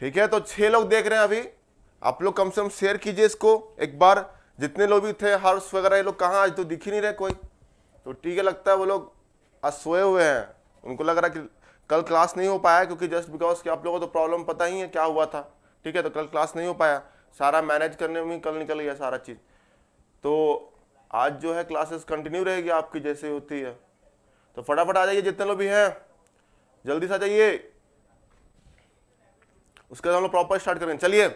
ठीक है, तो 6 लोग देख रहे हैं अभी, आप लोग कम से कम शेयर कीजिए इसको एक बार। जितने लोग भी थे हर्ष वगैरह, ये लोग कहाँ, आज तो दिख ही नहीं रहे कोई, तो ठीक है, लगता है वो लोग आज सोए हुए हैं, उनको लग रहा है कि कल क्लास नहीं हो पाया, क्योंकि जस्ट बिकॉज कि आप लोगों को तो प्रॉब्लम पता ही है क्या हुआ था। ठीक है, तो कल क्लास नहीं हो पाया, सारा मैनेज करने में कल निकल गया सारा चीज़। तो आज जो है क्लासेस कंटिन्यू रहेगी आपकी जैसे होती है। तो फटाफट आ जाइए जितने लोग भी हैं, जल्दी से आ जाइए, उसके बाद हम लोग प्रॉपर स्टार्ट करेंगे। चलिए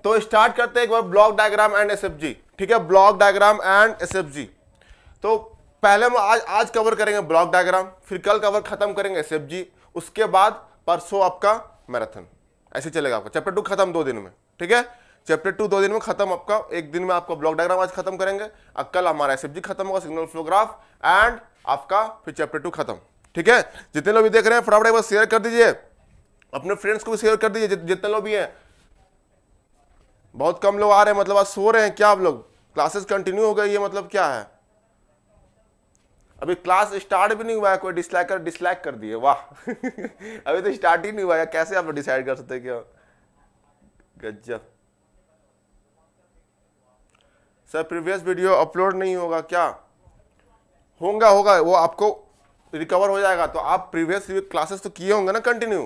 तो स्टार्ट करते हैं एक बार ब्लॉक डायग्राम एंड एसएफजी। ठीक है, ब्लॉक डायग्राम एंड एसएफजी। तो पहले हम आज कवर करेंगे ब्लॉक डायग्राम, फिर कल कवर खत्म करेंगे एसएफजी, उसके बाद परसों आपका मैराथन। ऐसे चलेगा आपका चैप्टर 2 खत्म 2 दिन में। ठीक है, चैप्टर 2 2 दिन में खत्म आपका, एक दिन में आपका ब्लॉक डायग्राम आज खत्म करेंगे, अब कल हमारा एसएफजी खत्म होगा, सिग्नल फ्लो ग्राफ, एंड आपका फिर चैप्टर 2 खत्म। ठीक है, जितने लोग भी देख रहे हैं फटाफट एक बार शेयर कर दीजिए, अपने फ्रेंड्स को भी शेयर कर दीजिए जितने लोग भी हैं। बहुत कम लोग आ रहे हैं, मतलब आज सो रहे हैं क्या आप लोग? क्लासेस कंटिन्यू हो गई है मतलब क्या है? अभी क्लास स्टार्ट भी नहीं हुआ है, कोई डिसलाइक कर दिए, वाह अभी तो स्टार्ट ही नहीं हुआ है, कैसे आप डिसाइड कर सकते हैं क्या? गजब सर, प्रीवियस वीडियो अपलोड नहीं होगा क्या? होगा वो आपको रिकवर हो जाएगा। तो आप प्रीवियस क्लासेस तो किए होंगे ना कंटिन्यू,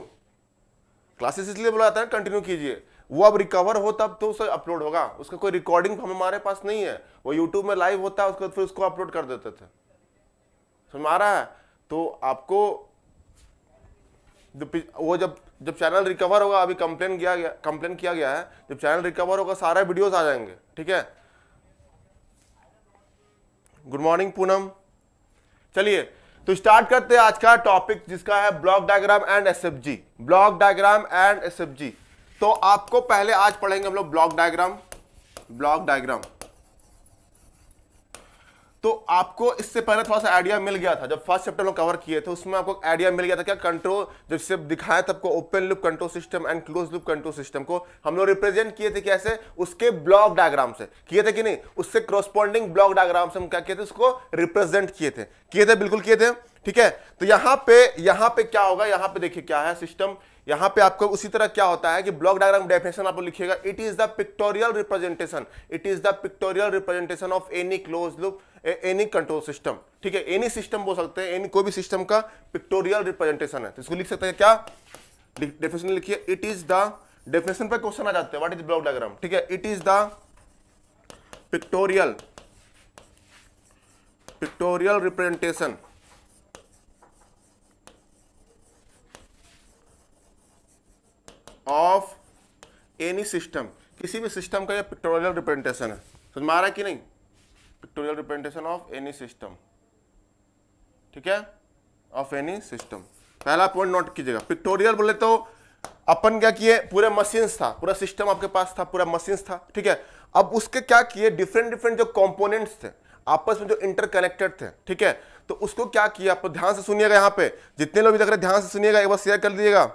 क्लासेस इसलिए बुलाता है कंटिन्यू कीजिए, वो अब रिकवर हो तब तो उसे अपलोड होगा। उसका कोई रिकॉर्डिंग हमारे पास नहीं है, वो यूट्यूब में लाइव होता है, उसके बाद फिर उसको अपलोड कर देते थे, समझ आ रहा है? तो आपको वो जब चैनल रिकवर होगा, अभी कंप्लेन किया गया है, जब चैनल रिकवर होगा सारे वीडियोस आ जाएंगे। ठीक है, गुड मॉर्निंग पूनम। चलिए तो स्टार्ट करते हैं आज का टॉपिक, जिसका है block diagram and SFG. Block diagram and SFG. तो आपको पहले आज पढ़ेंगे हम लोग ब्लॉक डायग्राम। तो आपको इससे पहले थोड़ा सा आइडिया मिल गया था, जब फर्स्ट चैप्टर में कवर किए थे उसमें आपको आइडिया मिल गया था क्या कंट्रोल, जब से दिखाया था आपको open loop control system and close loop control system को हम लोग रिप्रेजेंट किए थे कैसे, उसके ब्लॉक डायग्राम से किए थे कि नहीं, उससे कॉरस्पॉन्डिंग ब्लॉक डायग्राम से हम क्या किए थे, उसको रिप्रेजेंट किए थे, बिल्कुल किए थे। ठीक है, तो यहां पे क्या होगा, यहां पे देखिए क्या है सिस्टम, यहां पे आपको उसी तरह क्या होता है कि ब्लॉक डायग्राम डेफिनेशन आप लिखिएगा, it is the pictorial representation of any close loop any control system. ठीक है, एनी सिस्टम बोल सकते हैं, एनी कोई भी सिस्टम का पिक्टोरियल रिप्रेजेंटेशन है, तो इसको लिख सकते हैं क्या, डेफिनेशन लिखिए, इट इज द, डेफिनेशन पे क्वेश्चन आ जाते हैं, व्हाट इज ब्लॉक डायग्राम। ठीक है, it is the pictorial representation of any system, किसी भी सिस्टम का यह पिक्टोरियल रिप्रेजेंटेशन है, समझ में आ रहा है कि नहीं, pictorial representation of any system. ठीक है, ऑफ एनी सिस्टम, पहला पॉइंट नोट कीजिएगा। पिक्टोरियल बोले तो अपन क्या किए, पूरे मशीन्स था, पूरा सिस्टम आपके पास था, पूरा मशीन्स था। ठीक है, अब उसके क्या किए, डिफरेंट जो कंपोनेंट्स थे आपस में जो इंटरकनेक्टेड थे। ठीक है, तो उसको क्या किया, आप ध्यान से सुनिएगा, यहाँ पे जितने लोग भी देख रहे हैं ध्यान से सुनिएगा, एक बार शेयर कर दीजिएगा।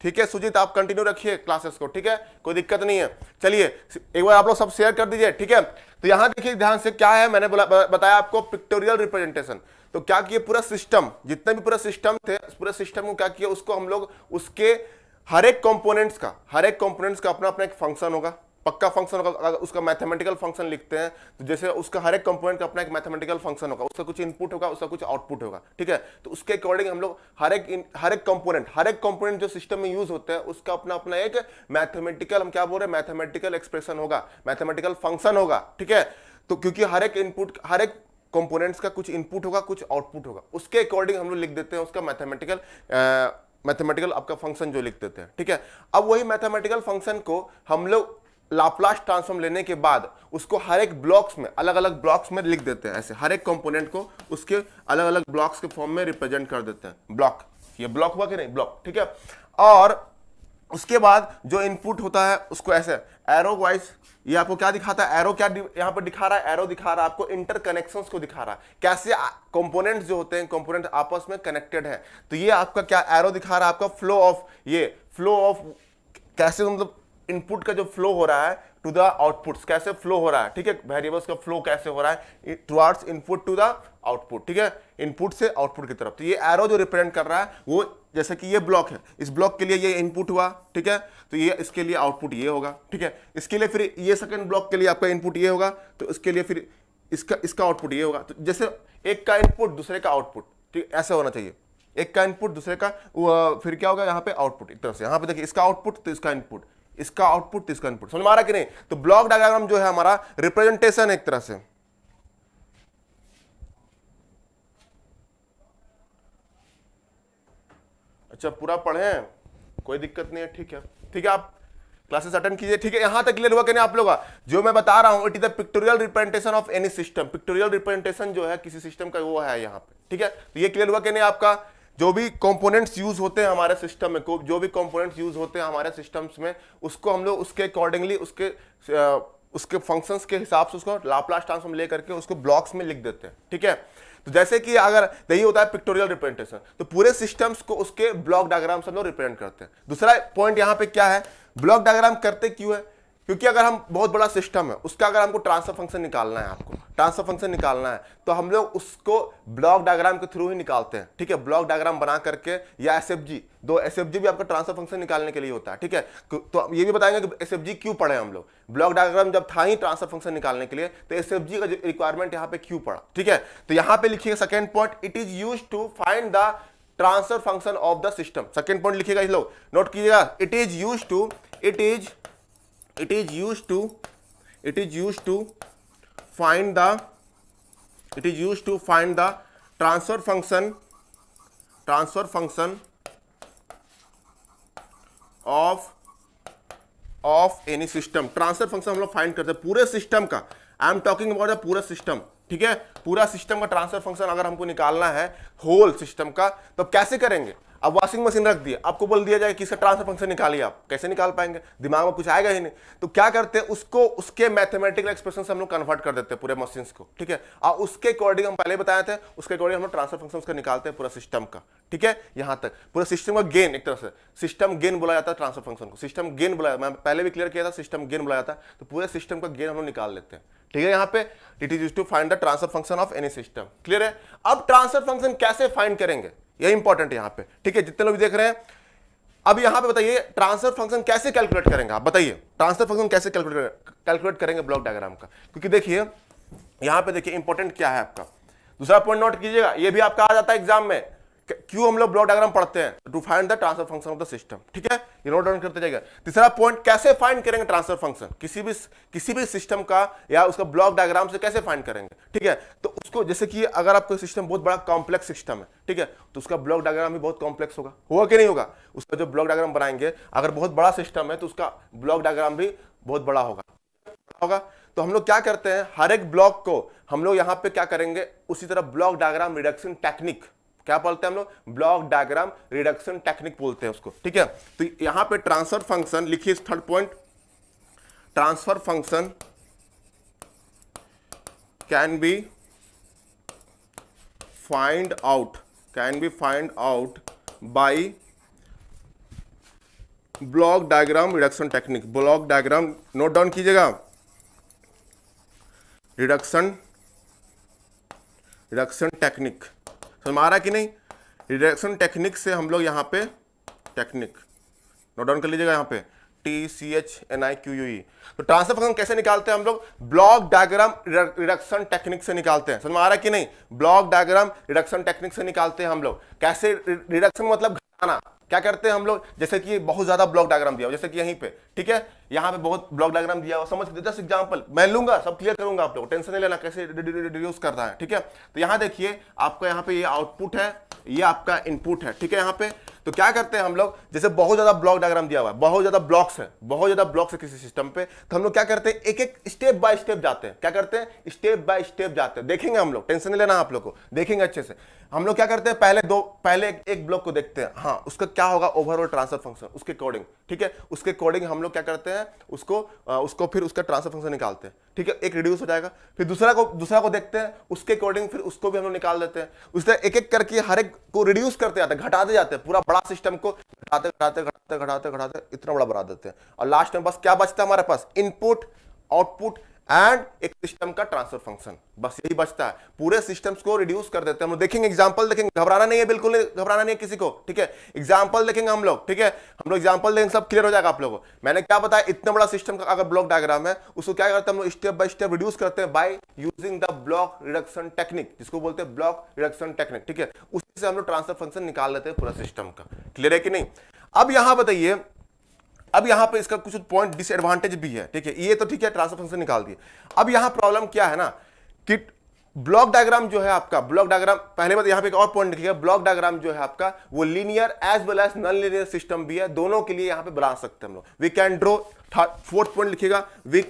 ठीक है सुजीत, आप कंटिन्यू रखिए क्लासेस को, ठीक है, कोई दिक्कत नहीं है। चलिए एक बार आप लोग सब शेयर कर दीजिए। ठीक है, तो यहां देखिए ध्यान से, क्या है मैंने बताया आपको पिक्टोरियल रिप्रेजेंटेशन। तो क्या किए, पूरा सिस्टम, जितने भी पूरा सिस्टम थे, पूरे सिस्टम को क्या किया, उसको हम लोग उसके हर एक कंपोनेंट्स का अपना अपना एक फंक्शन होगा, पक्का फंक्शन होगा। अगर उसका मैथमेटिकल फंक्शन लिखते हैं तो जैसे उसका हर एक कंपोनेंट का अपना एक मैथमेटिकल फंक्शन होगा, उसका कुछ इनपुट होगा, उसका कुछ आउटपुट होगा। ठीक है, तो उसके अकॉर्डिंग हम लोग हर एक कंपोनेंट जो सिस्टम में यूज होता है उसका अपना अपना एक मैथमेटिकल, हम क्या बोल रहे हैं, मैथमेटिकल एक्सप्रेशन होगा, मैथमेटिकल फंक्शन होगा। ठीक है, तो क्योंकि हर एक कंपोनेंट्स का कुछ इनपुट होगा, कुछ आउटपुट होगा, उसके अकॉर्डिंग हम लोग लिख देते हैं उसका मैथमेटिकल आपका फंक्शन जो लिख देते हैं। ठीक है, अब वही मैथमेटिकल फंक्शन को हम लोग लाप्लास ट्रांसफॉर्म लेने के बाद उसको हर एक ब्लॉक्स में, अलग अलग ब्लॉक्स में लिख देते हैं, ऐसे हर एक कंपोनेंट को उसके अलग अलग ब्लॉक्स के फॉर्म में रिप्रेजेंट कर देते हैं। ब्लॉक, ये ब्लॉक हुआ कि नहीं, ब्लॉक। ठीक है, और उसके बाद जो इनपुट होता है उसको ऐसे एरो वाइज, ये आपको क्या दिखाता है, एरो क्या यहां पर दिखा रहा है, एरो दिखा रहा है आपको इंटरकनेक्शंस को दिखा रहा है, कैसे कंपोनेंट्स जो होते हैं, कंपोनेंट आपस में कनेक्टेड है। तो ये आपका क्या एरो दिखा रहा है, आपका फ्लो ऑफ कैसे, मतलब इनपुट का जो फ्लो हो रहा है टू द आउटपुट्स, कैसे फ्लो हो रहा है, ठीक है, वेरिएबल्स का फ्लो कैसे हो रहा है towards input to the output, ठीक है, इनपुट से आउटपुट की तरफ। तो ये एरो जो रिप्रेजेंट कर रहा है वो जैसे कि ये ब्लॉक है, इस ब्लॉक के लिए ये इनपुट हुआ, ठीक है, तो ये इसके लिए आउटपुट ये होगा, ठीक है, इसके लिए फिर ये सेकंड ब्लॉक के लिए आपका इनपुट ये होगा, तो इसके लिए फिर इसका आउटपुट ये होगा। तो जैसे एक का इनपुट दूसरे का आउटपुट, ठीक, ऐसा होना चाहिए, एक का इनपुट दूसरे का फिर क्या होगा यहाँ पे आउटपुट, एक तरह से यहाँ पे देखिए इसका आउटपुट तो इसका इनपुट, इसका आउटपुट तो इसका इनपुट, समझ में आ रहा कि नहीं। तो ब्लॉक डायग्राम जो है हमारा रिप्रेजेंटेशन एक तरह से। अच्छा पूरा पढ़े, कोई दिक्कत नहीं है, ठीक है, ठीक है, आप क्लासेस अटेंड कीजिए, ठीक है। यहां तक क्लियर हुआ कि नहीं आप लोग? जो मैं बता रहा हूं it is the pictorial representation of any system, pictorial representation जो है किसी सिस्टम का वो है यहाँ पे, ठीक है। तो ये क्लियर हुआ कि नहीं आपका? जो भी कंपोनेंट्स यूज होते हैं हमारे सिस्टम में, जो भी कंपोनेंट्स यूज होते हैं हमारे सिस्टम्स में, उसको हम लोग उसके अकॉर्डिंगली उसके फंक्शंस के हिसाब से उसको लाप्लास ट्रांसफॉर्म ले करके उसको ब्लॉक्स में लिख देते हैं, ठीक है। तो जैसे कि अगर यही होता है पिक्टोरियल रिप्रेजेंटेशन, तो पूरे सिस्टम्स को उसके ब्लॉक डायग्राम से हम लोग रिप्रेजेंट करते हैं। दूसरा पॉइंट यहाँ पे क्या है, ब्लॉक डायग्राम करते क्यों है? क्योंकि अगर हम बहुत बड़ा सिस्टम है उसका अगर हमको ट्रांसफर फंक्शन निकालना है, आपको ट्रांसफर फंक्शन निकालना है, तो हम लोग उसको ब्लॉक डायग्राम के थ्रू ही निकालते हैं, ठीक है। ब्लॉक डायग्राम बना करके या एसएफजी, दो एसएफजी भी आपका ट्रांसफर फंक्शन निकालने के लिए होता है, ठीक है। तो ये भी बताएंगे कि एसएफजी क्यों पढ़े हम लोग, ब्लॉक डायग्राम जब था ही ट्रांसफर फंक्शन निकालने के लिए, तो एसएफजी का रिक्वायरमेंट यहाँ पे क्यों पड़ा, ठीक है। तो यहाँ पे लिखिएगा second point, it is used to find the transfer function of the system. Second point लिखिएगा, इस लोग नोट कीजिएगा, it is used to find the transfer function of any system। Transfer function हम लोग फाइंड करते हैं पूरे सिस्टम का, I am talking about the पूरा सिस्टम, ठीक है। पूरा सिस्टम का ट्रांसफर फंक्शन अगर हमको निकालना है होल सिस्टम का, तो कैसे करेंगे? अब वॉशिंग मशीन रख दिया, आपको बोल दिया जाए कि इसका ट्रांसफर फंक्शन निकालिए, आप कैसे निकाल पाएंगे? दिमाग में कुछ आएगा ही नहीं। तो क्या करते हैं, उसको उसके मैथमेटिकल एक्सप्रेशन से हम लोग कन्वर्ट कर देते हैं पूरे मशीन्स को, ठीक है। और उसके अकॉर्डिंग हम पहले बताए थे, उसके अकॉर्डिंग हम लोग ट्रांसफर फंक्शन उसका निकालते हैं पूरा सिस्टम का, ठीक है। यहाँ तक पूरा सिस्टम का गेन, एक तरह से सिस्टम गेन बोला जाता है ट्रांसफर फंक्शन को, सिस्टम गेन बोला, मैं पहले भी क्लियर किया था, सिस्टम गेन बोला जाता है। तो पूरे सिस्टम का गेन हम लोग निकाल लेते हैं, ठीक है। यहाँ पे it is used to find the transfer function of any system, clear है। अब ट्रांसफर फंक्शन कैसे फाइंड करेंगे, यही इंपॉर्टेंट है यहाँ पे, ठीक है। जितने लोग देख रहे हैं, अब यहाँ पे बताइए ट्रांसफर फंक्शन कैसे कैलकुलेट करेंगे, आप बताइए ट्रांसफर फंक्शन कैसे कैलकुलेट करेंगे ब्लॉक डायग्राम का। क्योंकि देखिए यहाँ पे देखिए इंपॉर्टेंट क्या है आपका, दूसरा पॉइंट नोट कीजिएगा, ये भी आपका आ जाता है एग्जाम में, क्यों हम लोग ब्लॉक डायग्राम पढ़ते हैं, to find the transfer function of the system, ठीक है। ये नोट डाउन करते जाइएगा। तीसरा पॉइंट, कैसे फाइंड करेंगे ट्रांसफर फंक्शन, किसी भी सिस्टम का या उसका ब्लॉक डायग्राम से कैसे फाइंड करेंगे, ठीक है। तो उसको जैसे कि अगर आपका सिस्टम बहुत बड़ा कॉम्प्लेक्स सिस्टम है, ठीक है, तो उसका ब्लॉक डायग्राम भी बहुत कॉम्प्लेक्स होगा कि नहीं होगा? उसका जो ब्लॉक डायग्राम बनाएंगे, अगर बहुत बड़ा सिस्टम है तो उसका ब्लॉक डायग्राम भी बहुत बड़ा होगा। तो हम लोग क्या करते हैं, हर एक ब्लॉक को हम लोग यहाँ पे क्या करेंगे, उसी तरह ब्लॉक डायग्राम रिडक्शन टेक्निक, क्या बोलते हैं हम लोग, ब्लॉक डायग्राम रिडक्शन टेक्निक बोलते हैं उसको, ठीक है। तो यहां पे ट्रांसफर फंक्शन लिखिए, third point, transfer function can be find out by block diagram reduction technique. Block diagram note down कीजिएगा, रिडक्शन टेक्निक, समझ आ रहा कि नहीं? रिडक्शन टेक्निक से हम लोग यहाँ पे टेक्निक नोट डाउन कर लीजिएगा, यहाँ पे TCHNIQUE। तो ट्रांसफर फंक्शन कैसे निकालते हैं हम लोग, ब्लॉक डायग्राम रिडक्शन टेक्निक से निकालते हैं, समझ में आ रहा है कि नहीं? ब्लॉक डायग्राम रिडक्शन टेक्निक से निकालते हैं हम लोग। कैसे रिडक्शन मतलब घटाना, क्या करते हैं हम लोग, जैसे कि बहुत ज्यादा ब्लॉक डायग्राम दिया हो, जैसे कि यहीं पे, ठीक है, यहाँ पे बहुत ब्लॉक डायग्राम दिया हो, समझ 10 एग्जांपल मैं लूंगा, सब क्लियर करूंगा, आप लोग टेंशन नहीं लेना कैसे रिड्यूस करना है, ठीक है। तो यहाँ देखिए आपका यहाँ पे ये आउटपुट है, ये आपका इनपुट है, ठीक है। यहाँ पे तो क्या करते हैं हम लोग, जैसे बहुत ज्यादा ब्लॉक डायग्राम दिया हुआ है, बहुत ज्यादा ब्लॉक्स है किसी सिस्टम पे, तो हम लोग क्या करते हैं, एक एक स्टेप बाय स्टेप जाते हैं, क्या करते हैं, स्टेप बाय स्टेप जाते हैं, देखेंगे हम लोग, टेंशन नहीं लेना आप लोग को, देखेंगे अच्छे से। हम लोग क्या करते हैं, पहले एक ब्लॉक को देखते हैं, हाँ उसका क्या होगा ओवरऑल ट्रांसफर फंक्शन उसके अकॉर्डिंग, ठीक है, उसके अकॉर्डिंग हम लोग क्या करते हैं उसको फिर उसका ट्रांसफर फंक्शन निकालते हैं, ठीक है, एक रिड्यूस हो जाएगा, फिर दूसरा को देखते हैं उसके अकॉर्डिंग फिर उसको भी हम लोग निकाल देते हैं। उस तरह एक एक करके हर एक को रिड्यूस करते जाते हैं, घटाते जाते हैं, पूरा बड़ा सिस्टम को घटाते घटाते घटाते घटाते घटाते इतना बड़ा बना देते हैं, और लास्ट में बस क्या बचता है हमारे पास, इनपुट आउटपुट एंड एक सिस्टम का ट्रांसफर फंक्शन, बस यही बचता है। पूरे सिस्टम्स को रिड्यूस कर देते हैं हम लोग। देखेंगे एग्जांपल देखेंगे, घबराना नहीं है, बिल्कुल नहीं घबराना नहीं है किसी को, ठीक है, एग्जांपल देखेंगे हम लोग, ठीक है, हम लोग एग्जांपल देखेंगे, सब क्लियर हो जाएगा आप लोगों को। मैंने क्या बताया, इतना बड़ा सिस्टम का अगर ब्लॉक डायग्राम है उसको क्या करते हैं हम लोग, स्टेप बाय स्टेप रिड्यूस करते हैं by using the block reduction technique, जिसको बोलते हैं ब्लॉक रिडक्शन टेक्निक, ठीक है, उसी से हम लोग ट्रांसफर फंक्शन निकाल लेते हैं पूरा सिस्टम का। क्लियर है कि नहीं? अब यहां बताइए, अब यहां पे इसका कुछ पॉइंट डिसएडवांटेज भी है, ठीक है, ये तो ठीक है ट्रांसफर फंक्शन निकाल दिए। अब यहां प्रॉब्लम क्या है ना कि ब्लॉक डायग्राम जो है आपका, ब्लॉक डायग्राम पहले बात यहां पे एक और पॉइंट लिखिएगा, ब्लॉक डायग्राम जो है आपका वो linear as well as non linear system भी है, दोनों के लिए यहां पे बना सकते हैं हम लोग। We can draw, fourth point लिखिएगा, we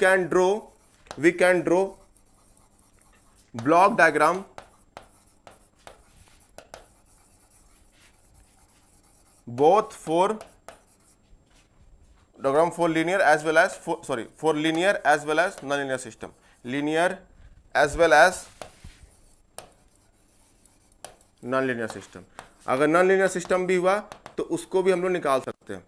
can draw block diagram both for linear as well as for linear as well as non-linear system, linear as well as non-linear system। अगर non-linear system भी हुआ तो उसको भी हम लोग निकाल सकते हैं।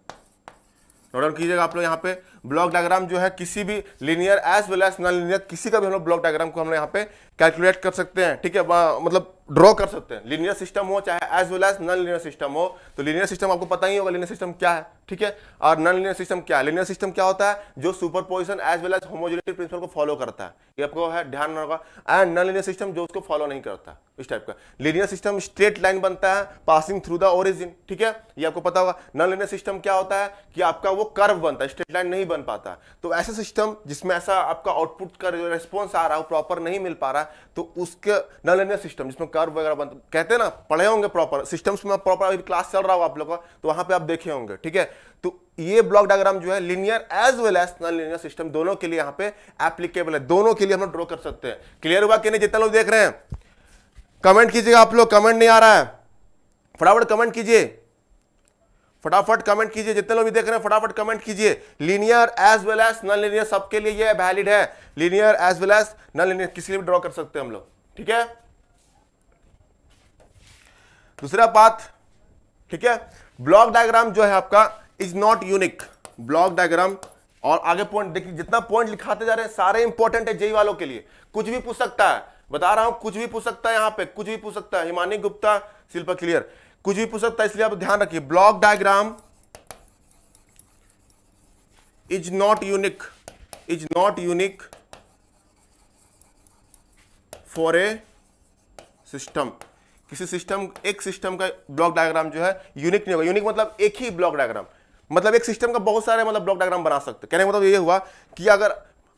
नोट डाउन कीजिएगा आप लोग, यहाँ पे ब्लॉक डायग्राम जो है किसी भी linear as well as non linear किसी का भी हम लोग ब्लॉक डायग्राम को हम लोग यहाँ पे कैलकुलेट कर सकते हैं, ठीक है, मतलब ड्रॉ कर सकते हैं। लीनियर सिस्टम हो चाहे as well as non linear system हो, तो लीनियर सिस्टम आपको पता ही होगा लीनियर सिस्टम क्या है, ठीक है, और नॉन लीनियर सिस्टम क्या है। लीनियर सिस्टम क्या होता है, जो superposition as well as homogeneity principle को फॉलो करता है, ये आपको है ध्यान में होगा। एंड नॉन लीनियर सिस्टम जो उसको फॉलो नहीं करता, इस टाइप का। लीनियर सिस्टम स्ट्रेट लाइन बनता है पासिंग थ्रू द ओरिजिन, ठीक है, ये आपको पता होगा। नॉन लीनियर सिस्टम क्या होता है कि आपका वो कर्व बनता है, स्ट्रेट लाइन नहीं बन पाता। तो ऐसा सिस्टम जिसमें ऐसा आपका आउटपुट का जो रेस्पॉन्स आ रहा है वो प्रॉपर नहीं मिल पा रहा, तो उसके नॉन लीनियर सिस्टम जिसमें कर्व वगैरह बनता, कहते हैं ना, पढ़े होंगे प्रॉपर सिस्टम्स में, प्रॉपर क्लास चल रहा होगा आप लोग का, तो वहां पे आप देखे होंगे, ठीक है। तो ये ब्लॉक डायग्राम जो है linear as well as non linear system दोनों के लिए यहाँ पे एप्लीकेबल है, दोनों के लिए हम लोग ड्रॉ कर सकते हैं। क्लियर हुआ कि नहीं? जितने लोग देख रहे हैं कमेंट कीजिएगा आप लोग, कमेंट नहीं आ रहा है, फटाफट कमेंट कीजिए, फटाफट कमेंट कीजिए, जितने लोग भी देख रहे हैं फटाफट कमेंट कीजिए। Linear as well as non linear सबके लिए ये वैलिड है, linear as well as non linear किसी लिए भी ड्रॉ कर सकते हैं हम लोग, ठीक है। दूसरा बात, ठीक है, ब्लॉक डायग्राम जो है आपका is not unique, block diagram. और आगे पॉइंट देखिए, जितना पॉइंट लिखाते जा रहे हैं सारे इंपॉर्टेंट है जेई वालों के लिए, कुछ भी पूछ सकता है, बता रहा हूं, कुछ भी पूछ सकता है, यहां पे कुछ भी पूछ सकता है। हिमानी गुप्ता, शिल्पा क्लियर, कुछ भी पूछ सकता है, इसलिए आप ध्यान रखिए। Block diagram is not unique for a system. किसी सिस्टम, एक सिस्टम का ब्लॉक डायग्राम जो है यूनिक नहीं होगा। यूनिक मतलब एक ही ब्लॉक डायग्राम, मतलब एक सिस्टम का बहुत सारे मतलब ब्लॉक डायग्राम बना सकते हैं। कहने का मतलब ये हुआ कि अगर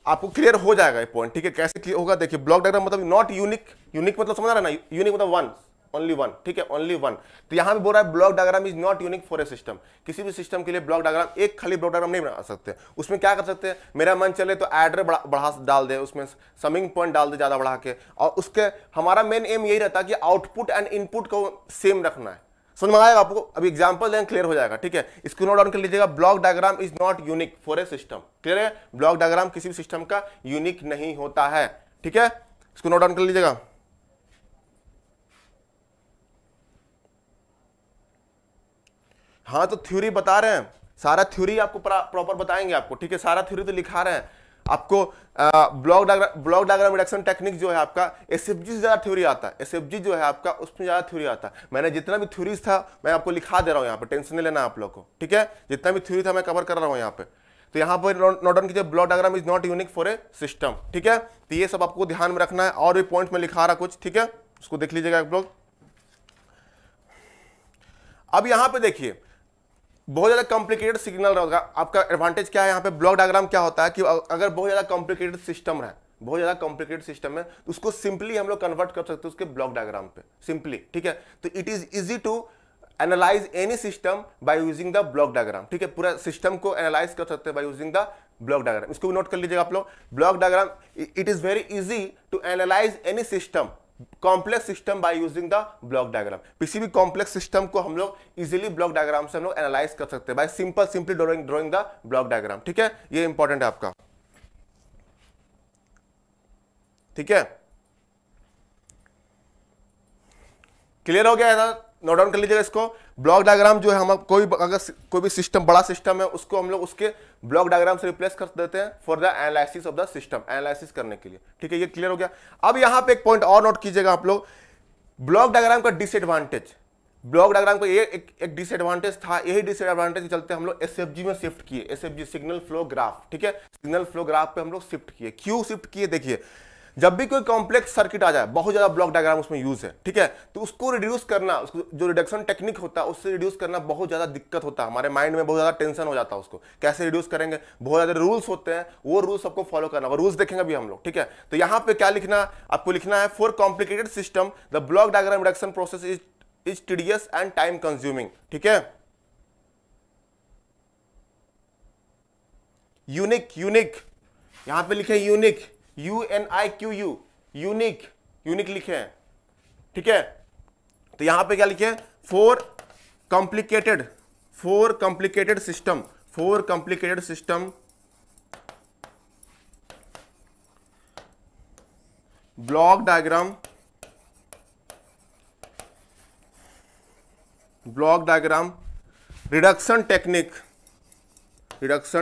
आपको क्लियर हो जाएगा ये पॉइंट, ठीक है, कैसे क्लियर होगा देखिए। ब्लॉक डायग्राम मतलब नॉट यूनिक, यूनिक मतलब समझ रहा है ना, यूनिक मतलब वन, ओनली वन, ठीक है, ओनली वन। तो यहां भी बोल रहा है block diagram is not unique for a system. किसी भी सिस्टम के लिए ब्लॉक डायग्राम, एक खाली ब्लॉक डायग्राम नहीं बना सकते। उसमें क्या कर सकते हैं, मेरा मन चले तो एडर बढ़ा डाल दे, उसमें समिंग पॉइंट डाल दे ज्यादा बढ़ा के, और उसके हमारा मेन एम यही रहता है कि आउटपुट एंड इनपुट को सेम रखना है। समझ में आएगा आपको? अभी एग्जांपल दें क्लियर हो जाएगा, ठीक है। इसको नोट डाउन कर लीजिएगा, block diagram is not unique for a system. Clear है? ब्लॉक डायग्राम किसी भी सिस्टम का यूनिक नहीं होता है, ठीक है, इसको नोट डाउन कर लीजिएगा। हाँ, तो थ्योरी बता रहे हैं, सारा थ्योरी आपको प्रॉपर बताएंगे आपको, ठीक है, सारा थ्योरी तो लिखा रहे हैं आपको। ब्लॉक डायग्राम रिडक्शन टेक्निक जो है आपका एसएफजी से ज्यादा थ्योरी आता है, एसएफजी जो है आपका उसमें ज्यादा थ्योरी आता है। मैंने जितना भी थ्योरीज था मैं आपको लिखा दे रहा हूं यहाँ पे, टेंशन नहीं लेना आप लोग को, ठीक है, जितना भी थ्योरी था मैं कवर कर रहा हूँ यहाँ पे। तो यहाँ पर नोट डाउन कीजिए, block diagram is not unique for a system, ठीक है। तो ये सब आपको ध्यान में रखना है, और भी पॉइंट में लिखा रहा कुछ, ठीक है, उसको देख लीजिएगा आप लोग। अब यहाँ पे देखिए, बहुत ज्यादा कॉम्प्लिकेटेड सिग्नल रहेगा आपका। एडवांटेज क्या है यहाँ पे, ब्लॉक डायग्राम क्या होता है कि अगर बहुत ज्यादा कॉम्प्लिकेटेड सिस्टम है, बहुत ज्यादा कॉम्प्लिकेटेड सिस्टम है, तो उसको सिंपली हम लोग कन्वर्ट कर सकते हैं उसके ब्लॉक डायग्राम पे, सिंपली, ठीक है। तो it is easy to analyse any system by using the block diagram, ठीक है। पूरा सिस्टम को एनालाइज कर सकते हैं by using the block diagram. इसको भी नोट कर लीजिएगा आप लोग। Block diagram, it is very easy to analyse any system complex system by using the block diagram. किसी भी कॉम्प्लेक्स सिस्टम को हम लोग इजीली ब्लॉक डायग्राम से हम लोग एनालाइज कर सकते हैं by simply drawing the block diagram. ठीक है, ये इंपॉर्टेंट है आपका। ठीक है, क्लियर हो गया है ना? नोट डाउन कर लीजिएगा इसको। ब्लॉक डायग्राम जो है हम कोई भी सिस्टम, बड़ा सिस्टम है, उसको हम लोग उसके ब्लॉक डायग्राम से रिप्लेस कर देते हैं for the analysis of the system, analysis करने के लिए। ठीक है, ये क्लियर हो गया। अब यहां पे एक पॉइंट और नोट कीजिएगा आप लोग, ब्लॉक डायग्राम का डिसएडवांटेज। ब्लॉक डायग्राम का ये एक डिसएडवांटेज था, यही डिसएडवांटेज के चलते हम लोग एसएफजी में शिफ्ट किए, एसएफजी सिग्नल फ्लो ग्राफ। ठीक है, सिग्नल फ्लो ग्राफ पे हम लोग शिफ्ट किए। क्यों शिफ्ट किए? देखिए, जब भी कोई कॉम्प्लेक्स सर्किट आ जाए, बहुत ज्यादा ब्लॉक डायग्राम उसमें यूज है, ठीक है, तो उसको रिड्यूस करना, उसको जो रिडक्शन टेक्निक होता है उससे रिड्यूस करना बहुत ज्यादा दिक्कत होता है, हमारे माइंड में बहुत ज्यादा टेंशन हो जाता है। उसको कैसे रिड्यूस करेंगे? बहुत ज्यादा रूल्स होते हैं, वो रूल्स सबको फॉलो करना, रूल्स देखेंगे अभी हम लोग। ठीक है, तो यहां पे क्या लिखना आपको? लिखना है for complicated system the block diagram reduction process is tedious and time consuming. ठीक है, यूनिक, यहां पे लिखे यूनिक, UNIQ, यूनिक लिखे हैं। ठीक है, तो यहां पे क्या लिखे? For complicated system block diagram reduction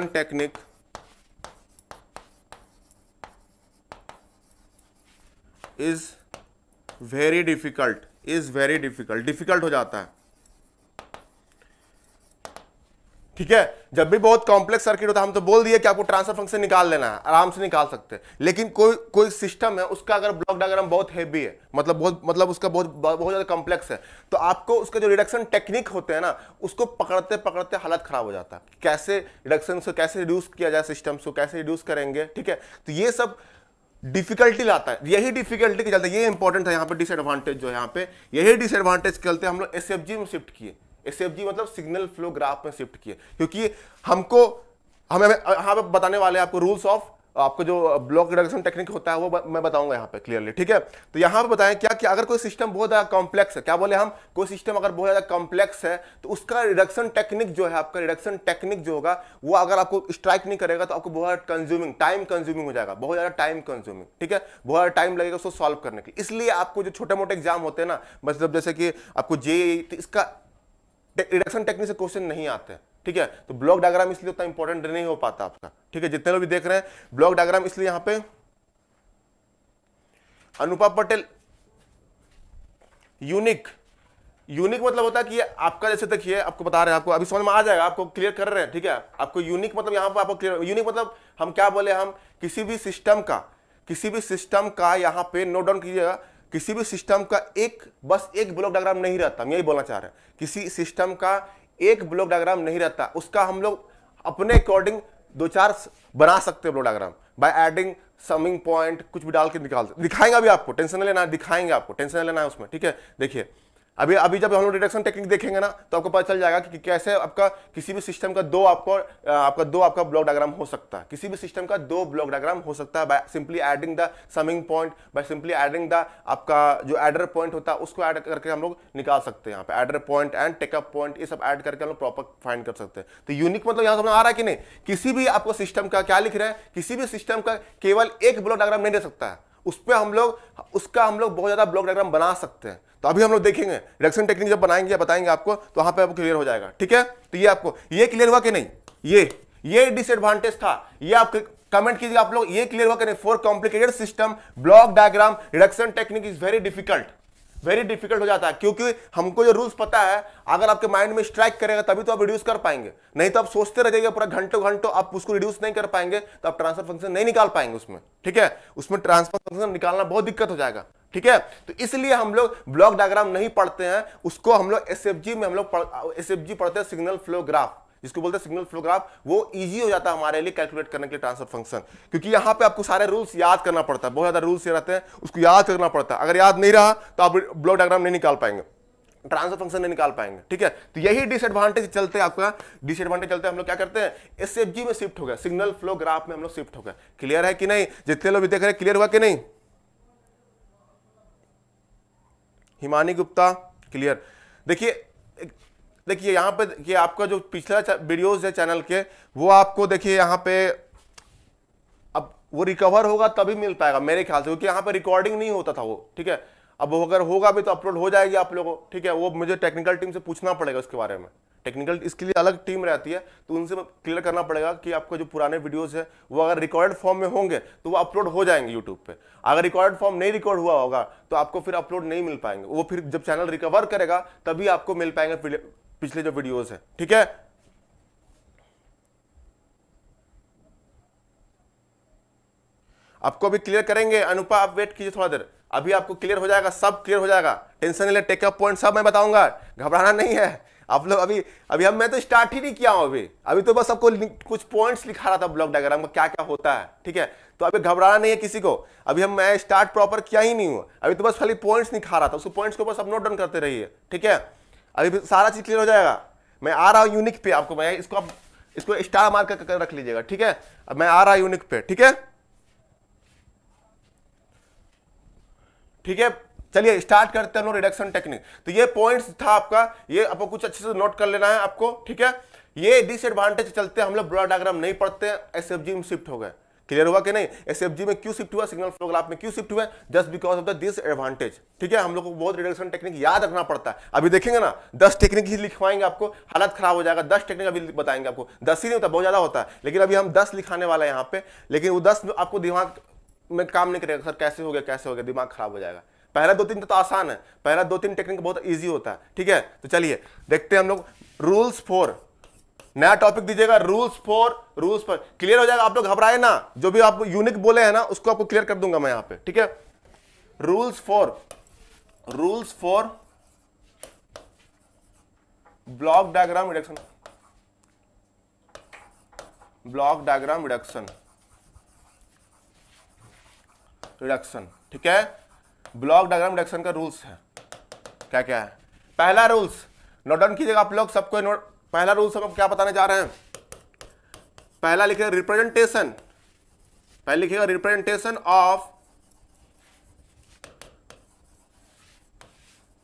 technique is very difficult हो जाता है। ठीक है, जब भी बहुत कॉम्प्लेक्स सर्किट होता है, हम तो बोल दिए कि आपको ट्रांसफर फंक्शन निकाल लेना है, आराम से निकाल सकते हैं। लेकिन कोई सिस्टम है, उसका अगर ब्लॉक डायग्राम बहुत हेवी है, मतलब उसका बहुत ज्यादा कॉम्प्लेक्स है, तो आपको उसका जो रिडक्शन टेक्निक होते हैं ना, उसको पकड़ते पकड़ते हालत खराब हो जाता है। कैसे रिडक्शन से कैसे रिड्यूस किया जाए, सिस्टम को कैसे रिड्यूस करेंगे। ठीक है, तो ये सब डिफिकल्टी लाता है। यही डिफिकल्टी के चलते, ये इंपॉर्टेंट है यहाँ पे डिसएडवांटेज जो है, यहाँ पे यही डिसएडवांटेज के चलते हम लोग एसएफजी में शिफ्ट किए। एसएफजी मतलब सिग्नल फ्लो ग्राफ में शिफ्ट किए, क्योंकि हमें यहाँ पे बताने वाले आपको रूल्स ऑफ, आपको जो ब्लॉक रिडक्शन टेक्निक होता है वो मैं बताऊंगा यहाँ पे क्लियरली। ठीक है, तो यहाँ पे बताएं क्या कि अगर कोई सिस्टम बहुत ज्यादा कॉम्प्लेक्स है, क्या बोले हम, कोई सिस्टम अगर बहुत ज्यादा कॉम्प्लेक्स है तो उसका रिडक्शन टेक्निक जो है, आपका रिडक्शन टेक्निक जो होगा वो अगर आपको स्ट्राइक नहीं करेगा तो आपको बहुत टाइम कंज्यूमिंग हो जाएगा, बहुत ज्यादा टाइम कंज्यूमिंग। ठीक है, बहुत ज्यादा टाइम लगेगा उसको सॉल्व करने के लिए। इसलिए आपको जो छोटे मोटे एग्जाम होते हैं ना, मतलब जैसे कि आपको जेईई, इसका रिडक्शन टेक्निक से क्वेश्चन नहीं आते हैं। ठीक है, तो ब्लॉक डायग्राम इसलिए उतना इंपॉर्टेंट नहीं हो पाता आपका। ठीक है, जितने लोग भी देख रहे हैं ब्लॉक डायग्राम, इसलिए यहां पे अनुपा पटेल यूनिक मतलब होता है कि आपका, जैसे देखिए आपको बता रहे हैं, आपको अभी समझ में आ जाएगा, आपको क्लियर कर रहे हैं। ठीक है, आपको यूनिक मतलब यहां पर आपको क्लियर, यूनिक मतलब हम क्या बोले, हम किसी भी सिस्टम का यहां पे नोट डाउन कीजिएगा, किसी भी सिस्टम का बस एक ब्लॉक डायग्राम नहीं रहता। हम यही बोलना चाह रहे हैं, किसी सिस्टम का एक ब्लॉक डायग्राम नहीं रहता, उसका हम लोग अपने अकॉर्डिंग 2-4 बना सकते हैं block diagram by adding summing point, कुछ भी डाल के दिखाएंगे अभी आपको, टेंशन नहीं लेना है, दिखाएंगे आपको, टेंशन नहीं लेना है उसमें। ठीक है, देखिए अभी जब हम लोग रिडक्शन टेक्निक देखेंगे ना, तो आपको पता चल जाएगा कि कैसे आपका किसी भी सिस्टम का दो आपका ब्लॉक डायग्राम हो सकता है। किसी भी सिस्टम का 2 ब्लॉक डायग्राम हो सकता है by simply adding the summing point, by simply adding the आपका जो एडर पॉइंट होता है उसको ऐड करके हम लोग निकाल सकते हैं। यहाँ पे adder point and take up point, ये सब ऐड करके हम लोग प्रॉपर फाइंड कर सकते हैं। तो यूनिक मतलब यहाँ समझ आ रहा है कि नहीं? किसी भी आपको सिस्टम का क्या लिख रहे हैं, किसी भी सिस्टम का केवल एक ब्लॉक डायग्राम नहीं दे सकता है, उसका हम लोग बहुत ज्यादा ब्लॉक डायग्राम बना सकते हैं। तो अभी हम लोग देखेंगे रिडक्शन टेक्निक जब बनाएंगे, बताएंगे आपको, तो वहां पे आपको क्लियर हो जाएगा। ठीक है, तो ये आपको ये क्लियर हुआ कि नहीं? ये डिसएडवांटेज था, ये आप कमेंट कीजिए आप लोग, ये क्लियर हुआ कि नहीं? For complicated system block diagram reduction technique is very difficult हो जाता है, क्योंकि हमको जो रूल्स पता है, अगर आपके माइंड में स्ट्राइक करेगा तभी तो आप रिड्यूस कर पाएंगे, नहीं तो आप सोचते रह जाइए पूरा घंटों आप उसको रिड्यूस नहीं कर पाएंगे, तो आप ट्रांसफर फंक्शन नहीं निकाल पाएंगे उसमें। ठीक है, उसमें ट्रांसफर फंक्शन निकालना बहुत दिक्कत हो जाएगा। ठीक है, तो इसलिए हम लोग ब्लॉक डायग्राम नहीं पढ़ते हैं, उसको हम लोग एसएफजी में एसएफजी पढ़ते हैं, सिग्नल फ्लो ग्राफ, जिसको बोलते हैं सिग्नल फ्लो ग्राफ। वो इजी हो जाता है हमारे लिए कैलकुलेट करने के लिए ट्रांसफर फंक्शन, क्योंकि यहां पे आपको सारे रूल्स याद करना पड़ता है, बहुत ज्यादा रूल्स रहते हैं, उसको याद करना पड़ता है। अगर याद नहीं रहा तो आप ब्लॉक डायग्राम नहीं निकाल पाएंगे, ट्रांसफर फंक्शन नहीं निकाल पाएंगे। ठीक है, तो यही डिसएडवांटेज चलते हम लोग क्या करते हैं, एसएफजी में शिफ्ट हो गया, सिग्नल फ्लो ग्राफ में हम लोग शिफ्ट हो गए। क्लियर है कि नहीं? जितने लोग भी देख रहे हैं, क्लियर हुआ कि नहीं? हिमानी गुप्ता क्लियर। देखिए यहाँ पे ये आपका जो पिछला वीडियोस है चैनल के, वो आपको देखिए यहाँ पे अब वो रिकवर होगा तभी मिल पाएगा मेरे ख्याल से, क्योंकि यहाँ पे रिकॉर्डिंग नहीं होता था वो, ठीक है। अब वो अगर होगा भी तो अपलोड हो जाएगी आप लोगों को, ठीक है। वो मुझे टेक्निकल टीम से पूछना पड़ेगा उसके बारे में, टेक्निकल इसके लिए अलग टीम रहती है, तो उनसे क्लियर करना पड़ेगा कि आपका जो पुराने वीडियोस है वो अगर रिकॉर्डेड फॉर्म में होंगे तो वो अपलोड हो जाएंगे यूट्यूब पे। अगर रिकॉर्डेड फॉर्म नहीं रिकॉर्ड हुआ होगा तो आपको फिर अपलोड नहीं मिल पाएंगे, वो फिर जब चैनल रिकवर करेगा तभी आपको मिल पाएंगे पिछले जो वीडियोस है, ठीक है। आपको अभी क्लियर करेंगे अनुपा, आप वेट कीजिए थोड़ा देर, अभी आपको क्लियर हो जाएगा, सब क्लियर हो जाएगा, टेंशन नहीं ले, टेकअप पॉइंट सब मैं बताऊंगा, घबराना नहीं है आप लोग। अभी मैं तो स्टार्ट ही नहीं किया हूं, अभी तो बस आपको कुछ पॉइंट्स लिखा रहा था ब्लॉक डायग्राम में क्या क्या होता है, ठीक है। तो अभी घबराना नहीं है किसी को, अभी मैं स्टार्ट प्रॉपर किया ही नहीं हूं, अभी तो बस खाली पॉइंट्स लिखा रहा था, उसको पॉइंट्स को बस आप नोट डाउन करते रहिए, ठीक है। अभी सारा चीज क्लियर हो जाएगा। मैं आ रहा हूं यूनिक पे, आपको मैं इसको स्टार मार्क कर रख लीजिएगा, ठीक है। अब मैं आ रहा यूनिक पे, ठीक है, ठीक है। चलिए स्टार्ट करते हैं रिडक्शन टेक्निक। तो ये पॉइंट्स था आपका, ये आपको कुछ अच्छे से नोट कर लेना है आपको, ठीक है। ये डिसएडवांटेज चलते हम लोग ब्लॉक डायग्राम नहीं पढ़ते, एसएफजी में शिफ्ट हो गए, क्लियर हुआ कि नहीं। एसएफजी में क्यों शिफ्ट हुआ, सिग्नल फ्लो ग्राफ में क्यों शिफ्ट हुआ, just because of the disadvantage, ठीक है। हम लोग को बहुत रिडक्शन टेक्निक याद रखना पड़ता है। अभी देखेंगे ना 10 टेक्निक ही लिखवाएंगे आपको, हालत खराब हो जाएगा। 10 टेक्निक अभी बताएंगे आपको, 10 ही नहीं होता, बहुत ज्यादा होता है, लेकिन अभी हम 10 लिखाने वाला है यहाँ पे। लेकिन वो 10 आपको दिमाग में काम नहीं करेगा, सर कैसे हो गया, दिमाग खराब हो जाएगा। पहला 2-3 तो आसान है, पहला 2-3 टेक्निक बहुत इजी होता है, ठीक है। तो चलिए देखते हैं हम लोग रूल्स फॉर, नया टॉपिक दीजिएगा, रूल्स फॉर क्लियर हो जाएगा। आप लोग घबराए ना, जो भी आप यूनिक बोले हैं ना उसको आपको क्लियर कर दूंगा मैं यहाँ पे, ठीक है। Rules for block diagram reduction, ठीक है। ब्लॉक डायग्राम रिडक्शन का रूल्स है, क्या क्या है। पहला रूल्स नोट डाउन कीजिएगा आप लोग, सबको नोट। पहला रूल्स हम क्या बताने जा रहे हैं, पहला लिखिएगा रिप्रेजेंटेशन, पहले लिखिएगा रिप्रेजेंटेशन ऑफ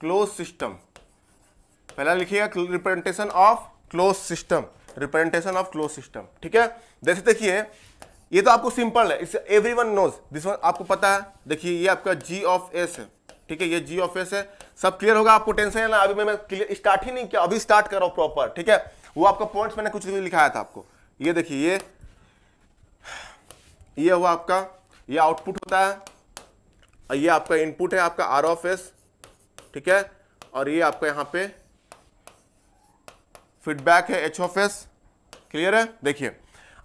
क्लोज सिस्टम, पहला लिखिएगा रिप्रेजेंटेशन ऑफ क्लोज सिस्टम, ठीक है। जैसे देखिए ये तो आपको सिंपल है, इसे एवरीवन नोज, दिस वन आपको पता है। देखिए ये आपका जी ऑफ एस है, ठीक है, ये जी ऑफ एस है, सब क्लियर होगा, आपको टेंशन है ना। अभी मैं क्लियर स्टार्ट ही नहीं किया, अभी स्टार्ट कर रहा हूं प्रॉपर, ठीक है। वो आपका पॉइंट्स मैंने कुछ लिखाया था आपको, ये देखिए ये हुआ आपका, ये आउटपुट होता है, और ये आपका इनपुट है आपका आर ऑफ एस, ठीक है। और ये आपका यहाँ पे फीडबैक है एच ऑफ एस, क्लियर है। देखिए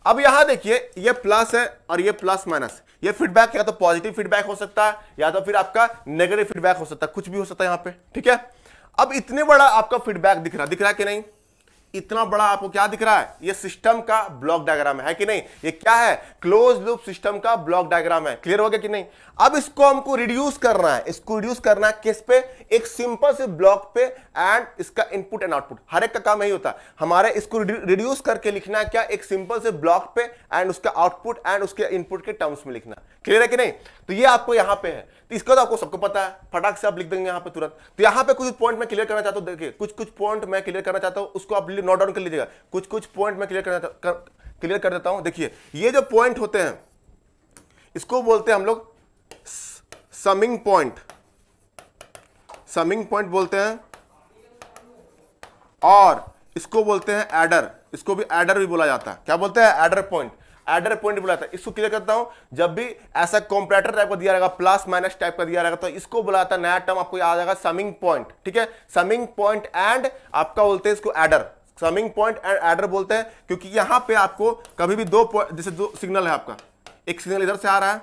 अब यहां देखिए ये प्लस है और ये प्लस माइनस, ये फीडबैक या तो पॉजिटिव फीडबैक हो सकता है या तो फिर आपका नेगेटिव फीडबैक हो सकता है, कुछ भी हो सकता है यहां पे, ठीक है। अब इतने बड़ा आपका फीडबैक दिख रहा है कि नहीं, इतना बड़ा आपको क्या दिख रहा है, ये सिस्टम का ब्लॉक डायग्राम है कि नहीं, ये क्या है, क्लोज लूप सिस्टम का ब्लॉक डायग्राम है, क्लियर हो गया कि नहीं। अब इसको हमको रिड्यूस करना है, किस पे, एक सिंपल से ब्लॉक पे एंड इसका इनपुट एंड आउटपुट, हर एक का काम यही होता है हमारे, इसको रिड्यूस करके लिखना है क्या, एक सिंपल से ब्लॉक पे एंड उसका आउटपुट एंड उसके इनपुट के टर्म्स में लिखना, क्लियर है कि नहीं। तो ये आपको यहां पे है, तो इसका तो आपको सबको पता है, फटाक से आप लिख देंगे यहां पे तुरंत। तो यहां पे कुछ पॉइंट मैं क्लियर करना चाहता हूं, देखिए कुछ पॉइंट मैं क्लियर करना चाहता हूं, उसको आप नोट डाउन कर लीजिएगा। कुछ पॉइंट मैं क्लियर कर देता हूं। देखिए ये जो पॉइंट होते हैं इसको बोलते हैं हम लोग समिंग पॉइंट बोलते हैं, और इसको बोलते हैं एडर, इसको भी एडर भी बोला जाता है, क्या बोलते हैं, एडर पॉइंट बोला जाता है। इसको क्लियर करता हूं, जब भी ऐसा कंपैरेटर टाइप का दिया रहेगा, प्लस माइनस टाइप का दिया रहेगा, तो इसको बोला जाता है, नया टर्म आपको याद आएगा, समिंग पॉइंट, ठीक है। समिंग पॉइंट एंड आपका बोलते हैं इसको adder, summing point and adder बोलते हैं, क्योंकि यहां पे आपको कभी भी जैसे दो सिग्नल है आपका, एक सिग्नल इधर से आ रहा है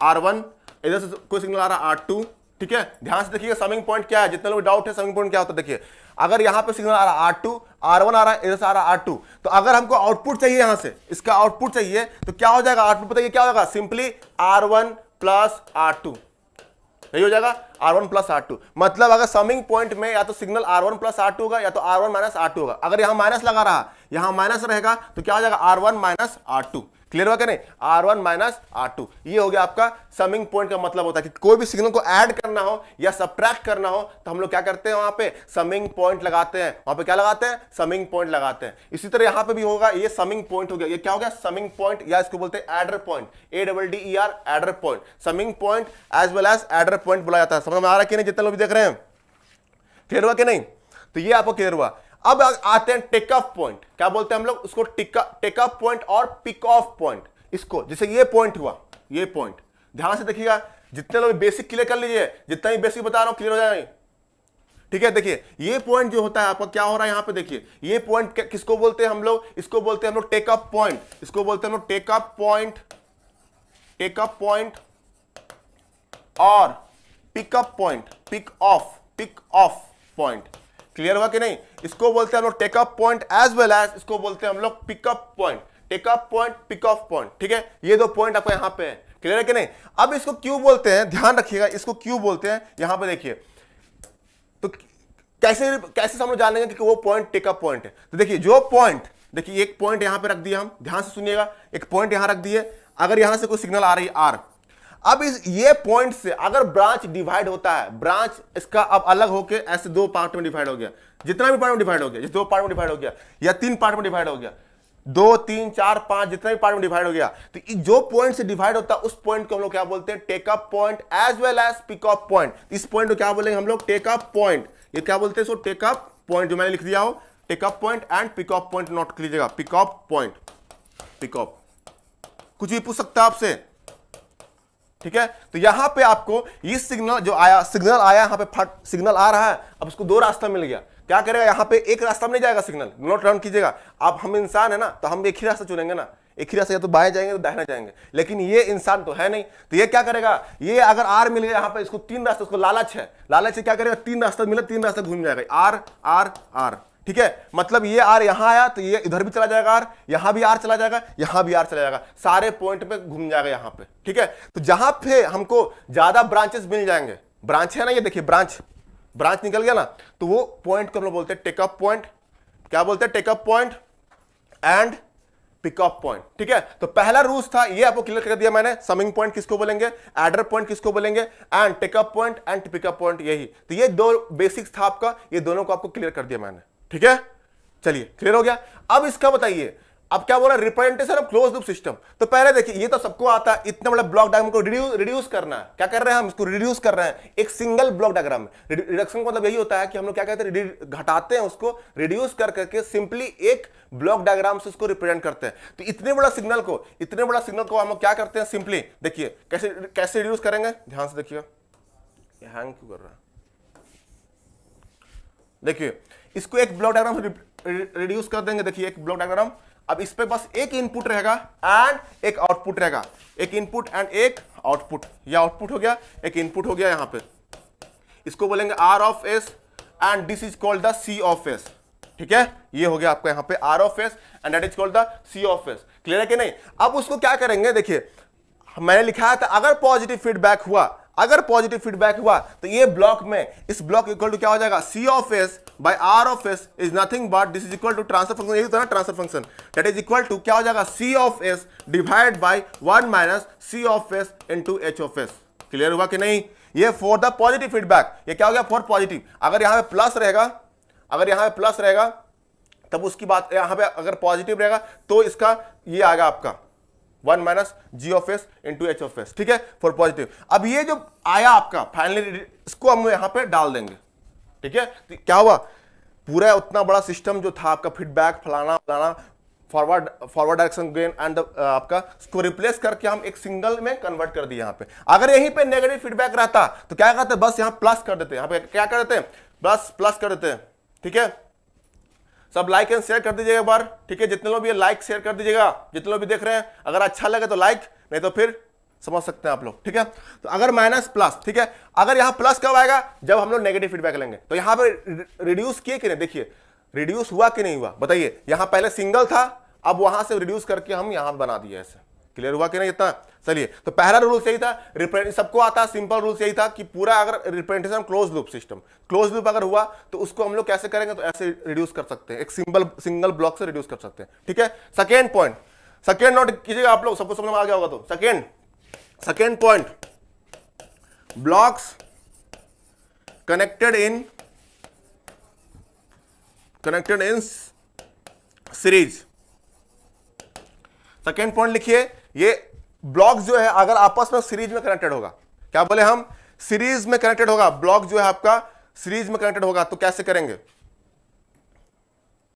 R1, इधर से कोई सिग्नल आ रहा है R2, ठीक है। ध्यान से देखिएगा समिंग पॉइंट क्या है, जितने लोग डाउट है समिंग पॉइंट क्या होता है। देखिए अगर यहां पे सिग्नल आ रहा है R2, R1 आ रहा है, इधर से आ रहा है R2, तो अगर हमको आउटपुट चाहिए, यहां से इसका आउटपुट चाहिए, तो क्या हो जाएगा, आउटपुट बताइए क्या होगा, सिंपली R1 प्लस R2, यही हो जाएगा, R1 प्लस R2। मतलब अगर समिंग पॉइंट में या तो सिग्नल R1 प्लस R2 होगा या तो R1 माइनस R2 होगा। अगर यहां माइनस लगा रहा, यहां माइनस रहेगा, तो क्या हो जाएगा, R1 माइनस R2, क्लियर हुआ कि नहीं, R1 माइनस R2, ये हो गया आपका समिंग पॉइंट का मतलब होता है कि कोई भी सिग्नल को ऐड करना हो या सब्ट्रैक्ट करना हो तो हम लोग क्या करते हैं, वहां पे समिंग पॉइंट लगाते हैं, वहां पे क्या लगाते हैं, समिंग पॉइंट लगाते हैं। इसी तरह यहां पे भी होगा, ये समिंग पॉइंट हो गया, ये क्या हो गया, समिंग पॉइंट, या इसको बोलते हैं adder point, ADDER, adder point, summing point as well as adder point बोला जाता है। समझ में आ रहा है कि नहीं, जितने लोग भी देख रहे हैं, क्लियर हुआ कि नहीं, तो ये आपको क्लियर हुआ। अब आते हैं टेक ऑफ पॉइंट, क्या बोलते हैं हम लोग उसको, टेक ऑफ पॉइंट और पिक ऑफ पॉइंट। इसको जैसे ये पॉइंट हुआ, ये पॉइंट ध्यान से देखिएगा, जितने लोग बेसिक क्लियर कर लीजिए, जितना ही बेसिक बता रहा हूं क्लियर हो जाए, ठीक है। देखिए ये पॉइंट जो होता है आपका क्या हो रहा है यहां पे, देखिए ये पॉइंट किसको बोलते हैं हम लोग, इसको बोलते हैं हम लोग टेक ऑफ पॉइंट, इसको बोलते हैं हम लोग take off point, take off point और pick up point, pick off point. Clear हुआ कि नहीं, इसको बोलते हैं हम लोग take up point as well as इसको बोलते हैं हम लोग pick up point, take up point, pick off point, ठीक है। ये दो पॉइंट आपको यहां पे है, क्लियर है कि नहीं। अब इसको क्यों बोलते हैं, ध्यान रखिएगा, इसको क्यों बोलते हैं, यहां पे देखिए, तो कैसे हम लोग जानेंगे कि वो पॉइंट टेक अप पॉइंट है। तो देखिए जो पॉइंट, देखिए एक पॉइंट यहां पे रख दिया हम, ध्यान से सुनिएगा, एक पॉइंट यहां रख दिए, अगर यहां से कोई सिग्नल आ रही है आर, अब इस ये पॉइंट से अगर ब्रांच डिवाइड होता है, ब्रांच इसका अब अलग होके ऐसे दो पार्ट में डिवाइड हो गया, जितना भी पार्ट में डिवाइड हो गया, जिस दो पार्ट में डिवाइड हो गया या तीन पार्ट में डिवाइड हो गया, 2 3 4 5 जितना भी पार्ट में डिवाइड हो गया, तो जो पॉइंट से डिवाइड होता है उस पॉइंट को हम लोग क्या बोलते हैं, take up point as well as pick up point. इस पॉइंट को क्या बोलेंगे हम लोग, टेक अप पॉइंट। ये क्या बोलते हैं, सो टेक अप पॉइंट, जो मैंने लिख दिया हो, take up point and pick up point, note कर लीजिएगा, pick up point, pick up, कुछ भी पूछ सकता है आपसे, ठीक है। तो यहां पे आपको ये सिग्नल जो आया, सिग्नल आया यहां पे सिग्नल आ रहा है, अब उसको दो रास्ता मिल गया, क्या करेगा, यहां पे एक रास्ता में नहीं जाएगा सिग्नल, नोट डाउन कीजिएगा। अब हम इंसान है ना, तो हम एक ही रास्ता चुनेंगे ना, एक ही रास्ता, या तो बाएं जाएंगे तो दाहिना जाएंगे, लेकिन ये इंसान तो है नहीं, तो ये क्या करेगा, ये अगर आर मिल गया यहां पे, इसको तीन रास्ते, उसको लालच है, लालच से क्या करेगा, तीन रास्ता मिला, तीन रास्ता घूम जाएगा, आर आर आर, ठीक है। मतलब ये आर यहां आया तो ये इधर भी चला जाएगा, आर यहां भी आर चला जाएगा, यहां भी आर चला जाएगा, सारे पॉइंट पे घूम जाएगा यहां पे, ठीक है। तो जहां पे हमको ज्यादा ब्रांचेस मिल जाएंगे, ब्रांच है ना, ये देखिए ब्रांच निकल गया ना, तो वो पॉइंट को हम लोग बोलते हैं टेक अप पॉइंट, क्या बोलते हैं, take up point and pick up point, ठीक है। तो पहला रूल्स था, ये आपको क्लियर कर दिया मैंने, समिंग पॉइंट किसको बोलेंगे, एडर पॉइंट किसको बोलेंगे, and take up point and pick up point, यही। तो ये दो बेसिक्स था आपका, ये दोनों को आपको क्लियर कर दिया मैंने, ठीक है। चलिए क्लियर हो गया। अब इसका बताइए, अब क्या बोला, representation of close loop system. तो पहले देखिए, ये तो सबको आता है, इतना बड़ा ब्लॉक डायग्राम को रिड्यूस करना है, क्या कर रहे हैं हम, इसको रिड्यूस कर रहे हैं एक सिंगल ब्लॉक डायग्राम में। रिडक्शन का मतलब यही होता है कि हम लोग क्या कहते हैं, घटाते हैं उसको, रिड्यूस कर करके सिंपली एक ब्लॉक डायग्राम से उसको रिप्रेजेंट करते हैं। तो इतने बड़ा सिग्नल को हम लोग क्या करते हैं, सिंपली देखिए कैसे रिड्यूस करेंगे, ध्यान से देखिएगा, हैंग क्यों कर रहा है, देखिए इसको एक ब्लॉक डायग्राम रिड्यूस कर देंगे। देखिए एक ब्लॉक डायग्राम, अब इस पे बस एक इनपुट रहेगा एंड एक आउटपुट रहेगा, एक इनपुट एंड एक आउटपुट, या आउटपुट हो गया, एक इनपुट हो गया यहां पे, इसको बोलेंगे R of S and this is called the C of S, ठीक है। ये हो गया आपका यहां पे R of S and that is called the C of S, clear है कि नहीं। अब उसको क्या करेंगे, देखिए मैंने लिखा था अगर पॉजिटिव फीडबैक हुआ, तो ये ब्लॉक में, इस ब्लॉक इक्वल टू क्या हो जाएगा, C of S by R of S is nothing but this is equal to transfer function, यही होता है ना transfer function, that is equal to क्या हो जाएगा, C of S divide by 1 minus C of S into H of S. Clear हुआ कि नहीं, ये फॉर द पॉजिटिव फीडबैक, ये क्या हो गया, फॉर पॉजिटिव। अगर यहां पे प्लस रहेगा, तब उसकी बात, यहां पे अगर पॉजिटिव रहेगा तो इसका ये आएगा आपका 1 minus G of S into H of S, ठीक है, फॉर पॉजिटिव। अब ये जो आया आपका फाइनली, इसको हम यहां पे डाल देंगे, ठीक है। तो क्या हुआ, पूरा उतना बड़ा सिस्टम जो था आपका, फीडबैक फलाना फॉरवर्ड डायरेक्शन गेन एंड आपका, इसको रिप्लेस करके हम एक सिंगल में कन्वर्ट कर दिए। यहां पे अगर यहीं पे नेगेटिव फीडबैक रहता तो क्या करते, बस यहां प्लस कर देते, यहां पे क्या कर देते हैं, प्लस कर देते हैं, ठीक है। सब लाइक एंड शेयर कर दीजिएगा एक बार, ठीक है। जितने लोग भी लाइक शेयर कर दीजिएगा, जितने लोग भी देख रहे हैं, अगर अच्छा लगे तो लाइक, नहीं तो फिर समझ सकते हैं आप लोग, ठीक है। तो अगर माइनस प्लस, ठीक है, अगर यहां प्लस कब आएगा, जब हम लोग नेगेटिव फीडबैक लेंगे। तो यहां पे रिड्यूस किए कि नहीं, देखिए रिड्यूस हुआ कि नहीं हुआ, बताइए। यहां पहले सिंगल था, अब वहां से रिड्यूस करके हम यहां बना दिए ऐसे, क्लियर हुआ कि नहीं इतना। चलिए, तो पहला रूल यही था, सबको आता है, सिंपल रूल यही था कि पूरा अगर representation close loop system, close loop अगर हुआ तो उसको हम लोग कैसे करेंगे, तो ऐसे रिड्यूस कर सकते हैं, एक सिंगल ब्लॉक से रिड्यूस कर सकते हैं, ठीक है। सेकेंड सेकेंड नोट कीजिएगा आप लोग, सबको समझ में आ गया होगा। तो second point, blocks connected in series. Second point लिखिए, ये ब्लॉक जो है अगर आपस में सीरीज में कनेक्टेड होगा, क्या बोले हम, सीरीज में कनेक्टेड होगा, ब्लॉक जो है आपका सीरीज में कनेक्टेड होगा, तो कैसे करेंगे,